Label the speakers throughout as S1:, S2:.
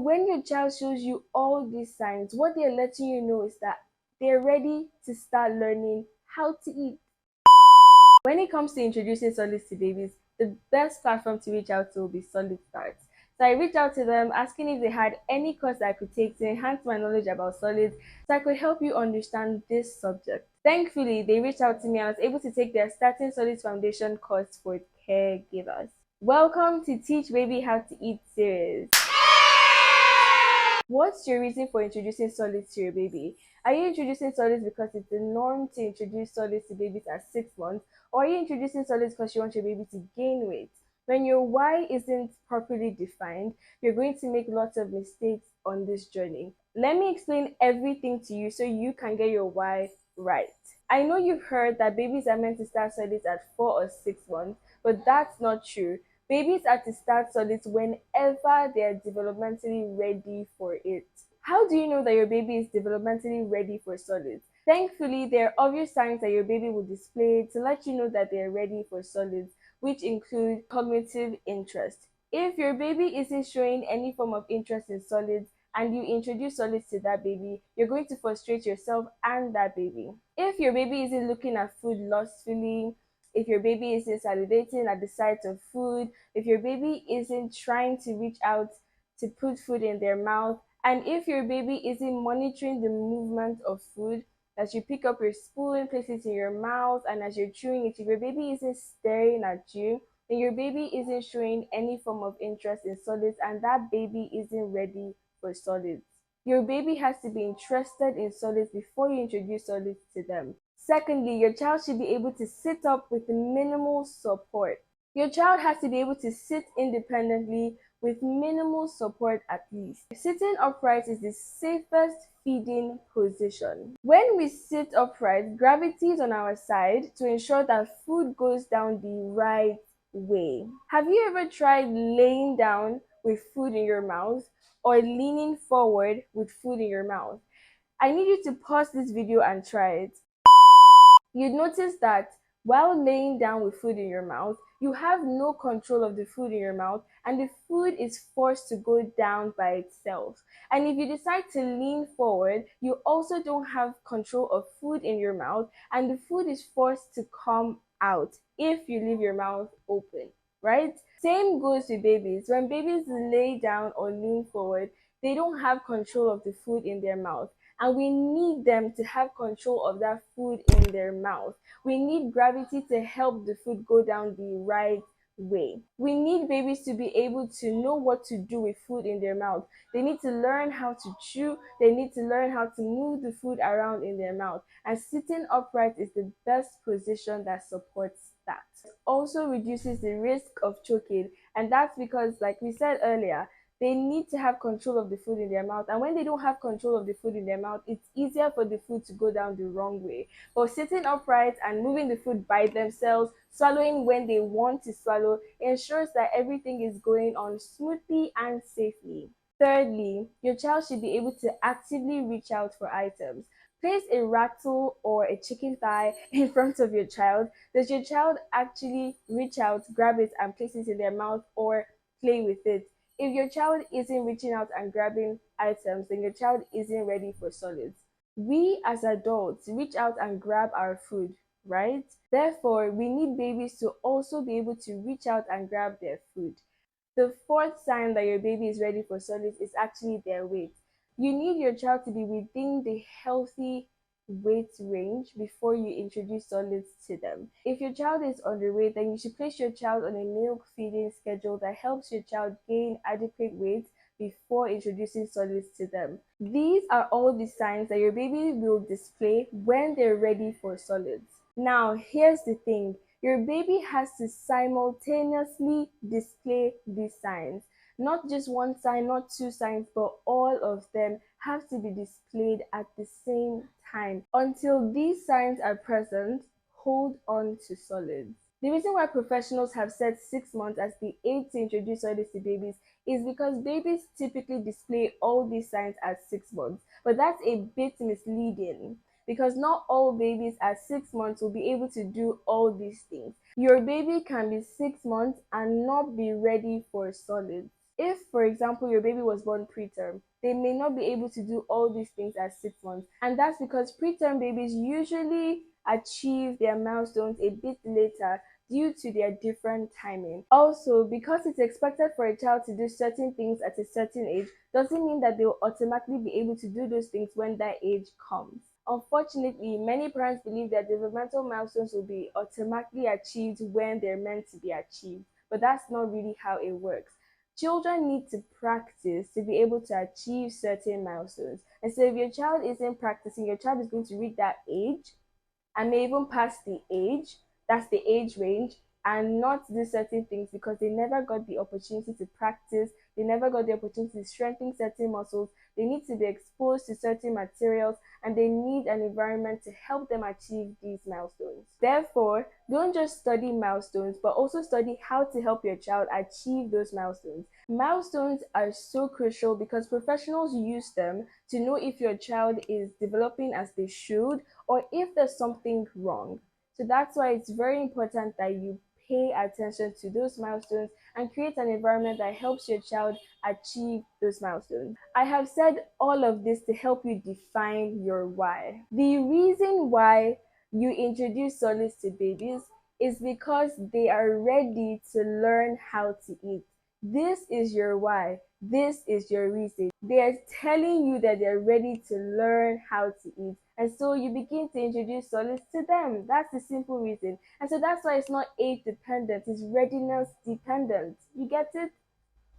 S1: when your child shows you all these signs, what they're letting you know is that they're ready to start learning how to eat. When it comes to introducing solids to babies, the best platform to reach out to will be Solid Starts. So I reached out to them asking if they had any course I could take to enhance my knowledge about solids so I could help you understand this subject. Thankfully, they reached out to me and I was able to take their Starting Solids Foundation course for caregivers. Welcome to Teach Baby How to Eat series. What's your reason for introducing solids to your baby? Are you introducing solids because it's the norm to introduce solids to babies at 6 months? Or are you introducing solids because you want your baby to gain weight? When your why isn't properly defined, you're going to make lots of mistakes on this journey. Let me explain everything to you so you can get your why right. I know you've heard that babies are meant to start solids at 4 or 6 months, but that's not true. Babies are to start solids whenever they are developmentally ready for it. How do you know that your baby is developmentally ready for solids? Thankfully, there are obvious signs that your baby will display to let you know that they are ready for solids, which include cognitive interest. If your baby isn't showing any form of interest in solids and you introduce solids to that baby, you're going to frustrate yourself and that baby. If your baby isn't looking at food lustfully, if your baby isn't salivating at the sight of food, if your baby isn't trying to reach out to put food in their mouth, and if your baby isn't monitoring the movement of food, as you pick up your spoon, place it in your mouth, and as you're chewing it, if your baby isn't staring at you, then your baby isn't showing any form of interest in solids, and that baby isn't ready for solids. Your baby has to be interested in solids before you introduce solids to them. Secondly, your child should be able to sit up with minimal support. Your child has to be able to sit independently with minimal support at least. Sitting upright is the safest feeding position. When we sit upright, gravity is on our side to ensure that food goes down the right way. Have you ever tried laying down with food in your mouth or leaning forward with food in your mouth? I need you to pause this video and try it. You'd notice that while laying down with food in your mouth, you have no control of the food in your mouth and the food is forced to go down by itself. And if you decide to lean forward, you also don't have control of food in your mouth and the food is forced to come out if you leave your mouth open, right? Same goes with babies. When babies lay down or lean forward, they don't have control of the food in their mouth. And we need them to have control of that food in their mouth. We need gravity to help the food go down the right way. We need babies to be able to know what to do with food in their mouth. They need to learn how to chew. They need to learn how to move the food around in their mouth. And sitting upright is the best position that supports that. It also reduces the risk of choking. And that's because, like we said earlier, they need to have control of the food in their mouth, and when they don't have control of the food in their mouth, it's easier for the food to go down the wrong way. But sitting upright and moving the food by themselves, swallowing when they want to swallow, ensures that everything is going on smoothly and safely. Thirdly, your child should be able to actively reach out for items. Place a rattle or a chicken thigh in front of your child. Does your child actually reach out, grab it, and place it in their mouth or play with it? If your child isn't reaching out and grabbing items, then your child isn't ready for solids. We as adults reach out and grab our food, right? Therefore, we need babies to also be able to reach out and grab their food. The fourth sign that your baby is ready for solids is actually their weight. You need your child to be within the healthy weight range before you introduce solids to them. If your child is underweight, then you should place your child on a milk feeding schedule that helps your child gain adequate weight before introducing solids to them. These are all the signs that your baby will display when they're ready for solids. Now, here's the thing. Your baby has to simultaneously display these signs. Not just one sign, not two signs, but all of them have to be displayed at the same time. Until these signs are present, hold on to solids. The reason why professionals have set 6 months as the age to introduce solids to babies is because babies typically display all these signs at 6 months, but that's a bit misleading because not all babies at 6 months will be able to do all these things. Your baby can be 6 months and not be ready for solids. If, for example, your baby was born preterm, they may not be able to do all these things at 6 months. And that's because preterm babies usually achieve their milestones a bit later due to their different timing. Also, because it's expected for a child to do certain things at a certain age, doesn't mean that they will automatically be able to do those things when that age comes. Unfortunately, many parents believe that developmental milestones will be automatically achieved when they're meant to be achieved, but that's not really how it works. Children need to practice to be able to achieve certain milestones. And so if your child isn't practicing, your child is going to reach that age and may even pass the age, that's the age range, and not do certain things because they never got the opportunity to practice, they never got the opportunity to strengthen certain muscles, they need to be exposed to certain materials, and they need an environment to help them achieve these milestones. Therefore, don't just study milestones, but also study how to help your child achieve those milestones. Milestones are so crucial because professionals use them to know if your child is developing as they should or if there's something wrong. So that's why it's very important that you pay attention to those milestones and create an environment that helps your child achieve those milestones. I have said all of this to help you define your why. The reason why you introduce solids to babies is because they are ready to learn how to eat. This is your why. This is your reason. They are telling you that they're ready to learn how to eat. And so you begin to introduce solids to them. That's the simple reason. And so that's why it's not age dependent, it's readiness dependent. You get it?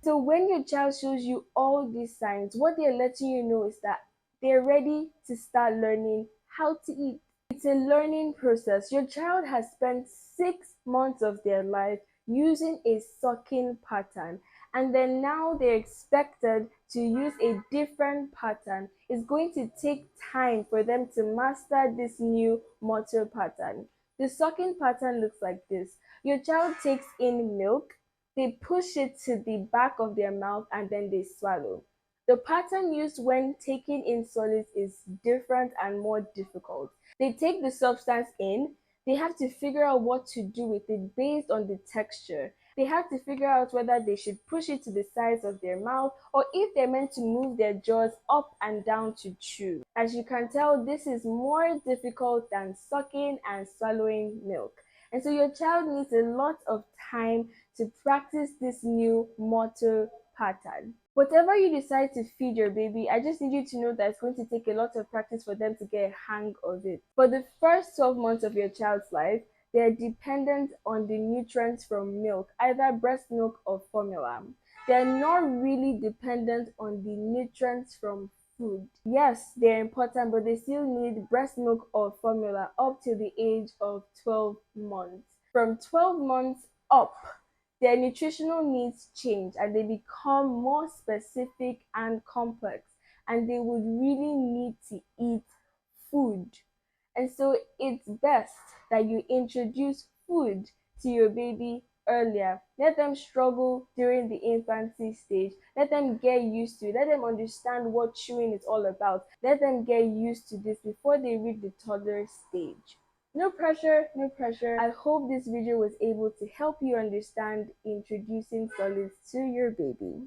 S1: So when your child shows you all these signs, what they're letting you know is that they're ready to start learning how to eat. It's a learning process. Your child has spent 6 months of their life using a sucking pattern, and then now they're expected to use a different pattern. It's going to take time for them to master this new motor pattern. The sucking pattern looks like this. Your child takes in milk, they push it to the back of their mouth, and then they swallow. The pattern used when taking in solids is different and more difficult. They take the substance in, they have to figure out what to do with it based on the texture. They have to figure out whether they should push it to the sides of their mouth or if they're meant to move their jaws up and down to chew. As you can tell, this is more difficult than sucking and swallowing milk. And so your child needs a lot of time to practice this new motor pattern. Whatever you decide to feed your baby, I just need you to know that it's going to take a lot of practice for them to get a hang of it. For the first 12 months of your child's life, they are dependent on the nutrients from milk, either breast milk or formula. They are not really dependent on the nutrients from food. Yes, they're important, but they still need breast milk or formula up to the age of 12 months. From 12 months up, their nutritional needs change and they become more specific and complex, and they would really need to eat food. And so it's best that you introduce food to your baby earlier. Let them struggle during the infancy stage. Let them get used to it. Let them understand what chewing is all about. Let them get used to this before they reach the toddler stage. No pressure, no pressure. I hope this video was able to help you understand introducing solids to your baby.